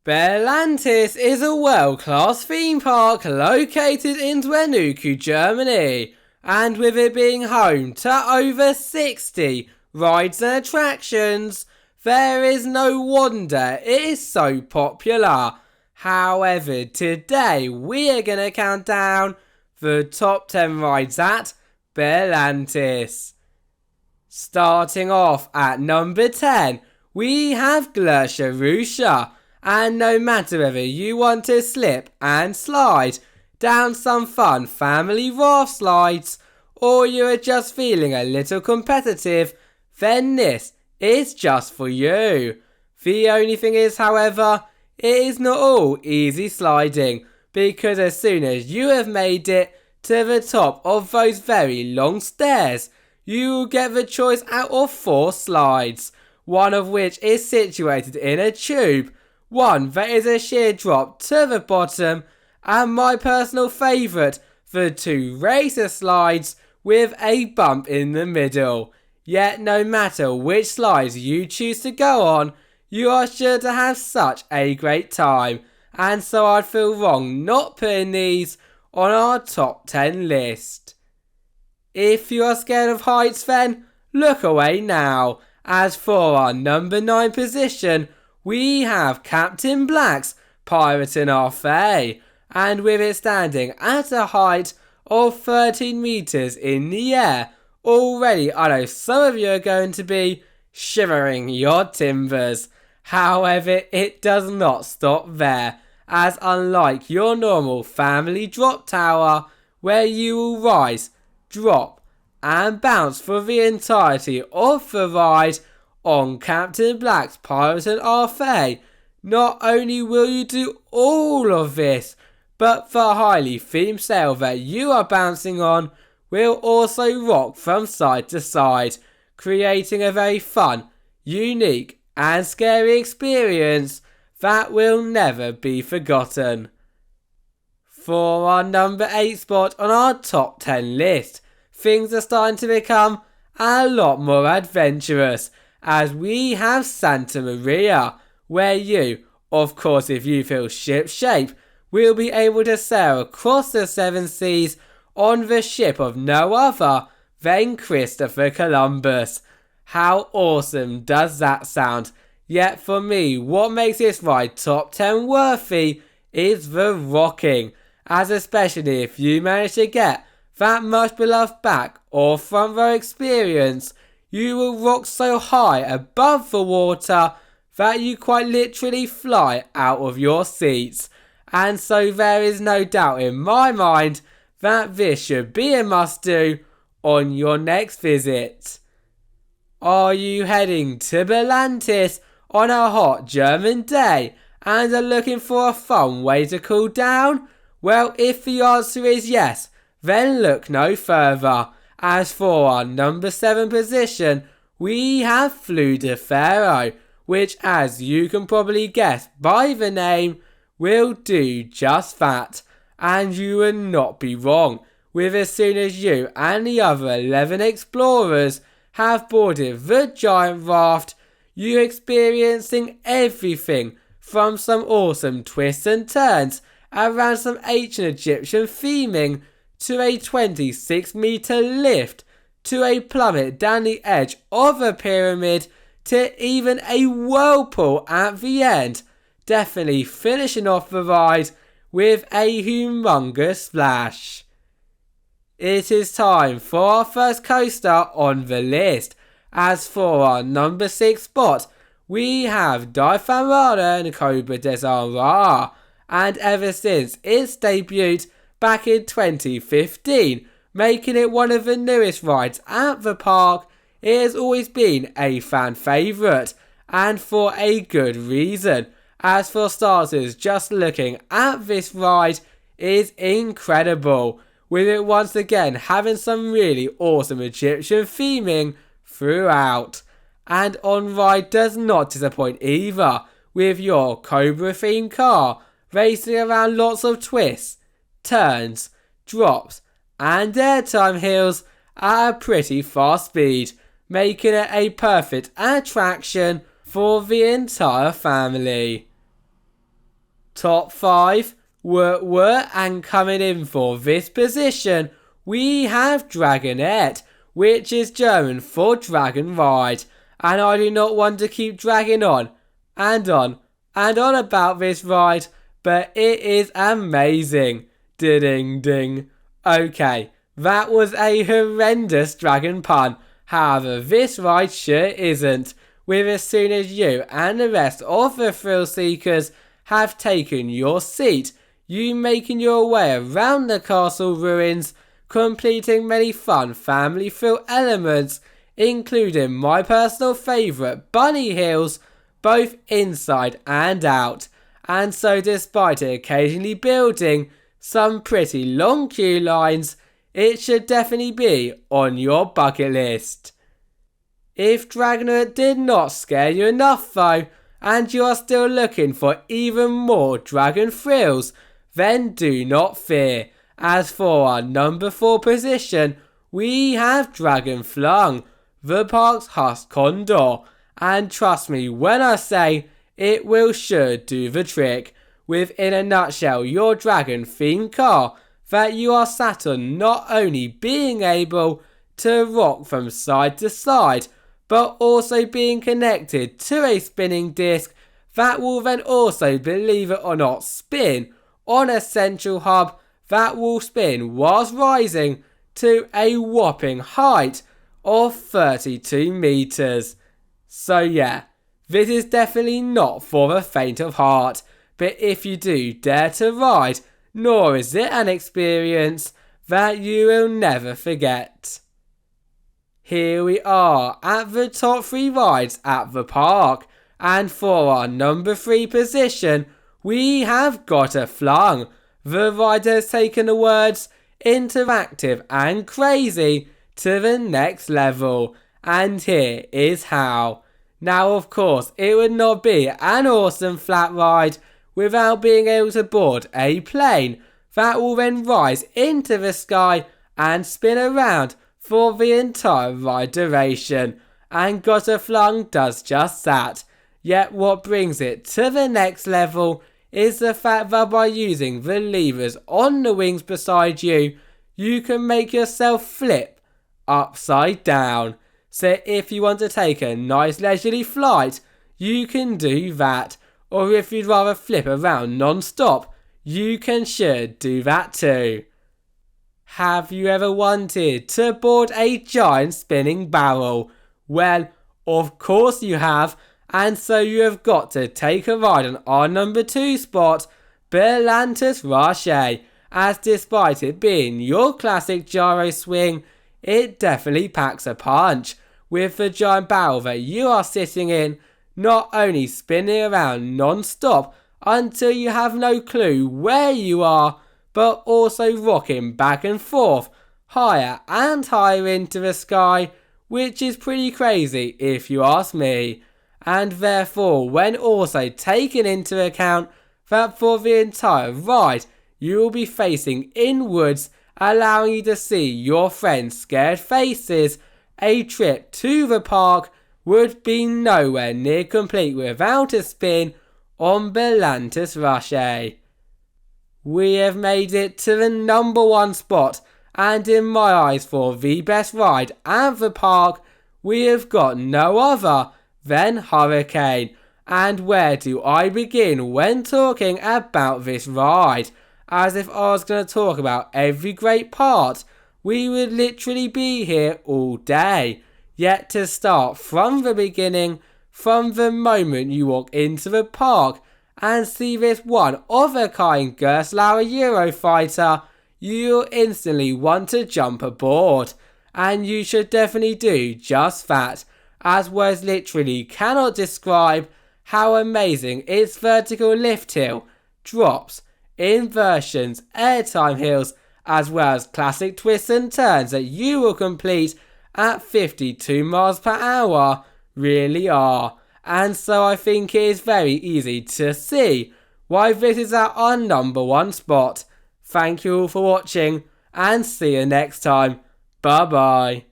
Belantis is a world-class theme park located in Zweibrücken, Germany, and with it being home to over 60 rides and attractions, there is no wonder it is so popular. However, today we are going to count down the top 10 rides at Belantis. Starting off at number 10, we have Gletscher-Rutscher. And no matter whether you want to slip and slide down some fun family raft slides, or you are just feeling a little competitive, then this is just for you. The only thing is, however, it is not all easy sliding, because as soon as you have made it to the top of those very long stairs, you will get the choice out of 4 slides, one of which is situated in a tube, one that is a sheer drop to the bottom, and my personal favourite, the 2 racer slides with a bump in the middle. Yet no matter which slides you choose to go on, you are sure to have such a great time, and so I'd feel wrong not putting these on our top 10 list. If you are scared of heights, then look away now, as for our number 9 position, we have Capt'n Black's Piratentaufe, and with it standing at a height of 13 metres in the air, already I know some of you are going to be shivering your timbers. However, it does not stop there, as unlike your normal family drop tower, where you will rise, drop and bounce for the entirety of the ride, on Capt'n Black's Piratentaufe, not only will you do all of this, but the highly themed sail that you are bouncing on will also rock from side to side, creating a very fun, unique and scary experience that will never be forgotten. For our number 8 spot on our top 10 list, things are starting to become a lot more adventurous, as we have Santa Maria, where you, of course if you feel ship shape, will be able to sail across the 7 seas on the ship of no other than Christopher Columbus. How awesome does that sound? Yet for me, what makes this ride top 10 worthy is the rocking, as especially if you manage to get that much beloved back or front row experience, you will rock so high above the water that you quite literally fly out of your seats. And so there is no doubt in my mind that this should be a must do on your next visit. Are you heading to Belantis on a hot German day and are looking for a fun way to cool down? Well, if the answer is yes, then look no further. As for our number 7 position, we have Fluch de Pharaoh, which, as you can probably guess by the name, will do just that. And you will not be wrong, with as soon as you and the other 11 explorers have boarded the giant raft, you experiencing everything from some awesome twists and turns around some ancient Egyptian theming, to a 26-metre lift, to a plummet down the edge of a pyramid, to even a whirlpool at the end, definitely finishing off the ride with a humongous splash. It is time for our first coaster on the list, as for our number 6 spot, we have Drachenritt and Cobra Rache, and ever since its debut back in 2015, making it one of the newest rides at the park, it has always been a fan favourite, and for a good reason. As for starters, just looking at this ride is incredible, with it once again having some really awesome Egyptian theming throughout. And on ride does not disappoint either, with your Cobra themed car racing around lots of twists, turns, drops and airtime hills at a pretty fast speed, making it a perfect attraction for the entire family. Top 5 were and coming in for this position, we have Drachenritt, which is German for dragon ride, and I do not want to keep dragging on and on and on about this ride, but it is amazing. Ding ding. Okay, that was a horrendous dragon pun. However, this ride sure isn't, with as soon as you and the rest of the thrill seekers have taken your seat, you making your way around the castle ruins, completing many fun family thrill elements, including my personal favourite, bunny hills, both inside and out. And so despite it occasionally building some pretty long queue lines, it should definitely be on your bucket list. If Drachenritt did not scare you enough though, and you are still looking for even more dragon thrills, then do not fear. As for our number 4 position, we have Drachenflug, the park's Husk Condor, and trust me when I say it will sure do the trick, with in a nutshell your dragon themed car that you are sat on not only being able to rock from side to side, but also being connected to a spinning disc that will then also, believe it or not, spin on a central hub that will spin whilst rising to a whopping height of 32 meters. So yeah, this is definitely not for the faint of heart, but if you do dare to ride, nor is it an experience that you will never forget. Here we are at the top 3 rides at the park, and for our number 3 position, we have Götterflug. The ride has taken the words interactive and crazy to the next level, and here is how. Now of course, it would not be an awesome flat ride without being able to board a plane that will then rise into the sky and spin around for the entire ride duration, and Götterflug does just that. Yet what brings it to the next level is the fact that by using the levers on the wings beside you, you can make yourself flip upside down. So if you want to take a nice leisurely flight, you can do that, or if you'd rather flip around non-stop, you can sure do that too. Have you ever wanted to board a giant spinning barrel? Well, of course you have, and so you have got to take a ride on our number 2 spot, Belantis Rache, as despite it being your classic gyro swing, it definitely packs a punch, with the giant barrel that you are sitting in not only spinning around non-stop until you have no clue where you are, but also rocking back and forth, higher and higher into the sky, which is pretty crazy if you ask me. And therefore, when also taking into account that for the entire ride you will be facing inwards, allowing you to see your friends' scared faces, a trip to the park would be nowhere near complete without a spin on Belantis Rache. We have made it to the number 1 spot, and in my eyes for the best ride at the park, we have got no other than Huracan. And where do I begin when talking about this ride? As if I was going to talk about every great part, we would literally be here all day. Yet to start from the beginning, from the moment you walk into the park and see this one of a kind Gerstlauer Eurofighter, you'll instantly want to jump aboard. And you should definitely do just that, as words literally cannot describe how amazing its vertical lift hill, drops, inversions, airtime hills, as well as classic twists and turns that you will complete at 52 miles per hour really are. And so I think it is very easy to see why this is at our number 1 spot. Thank you all for watching, and see you next time. Bye bye.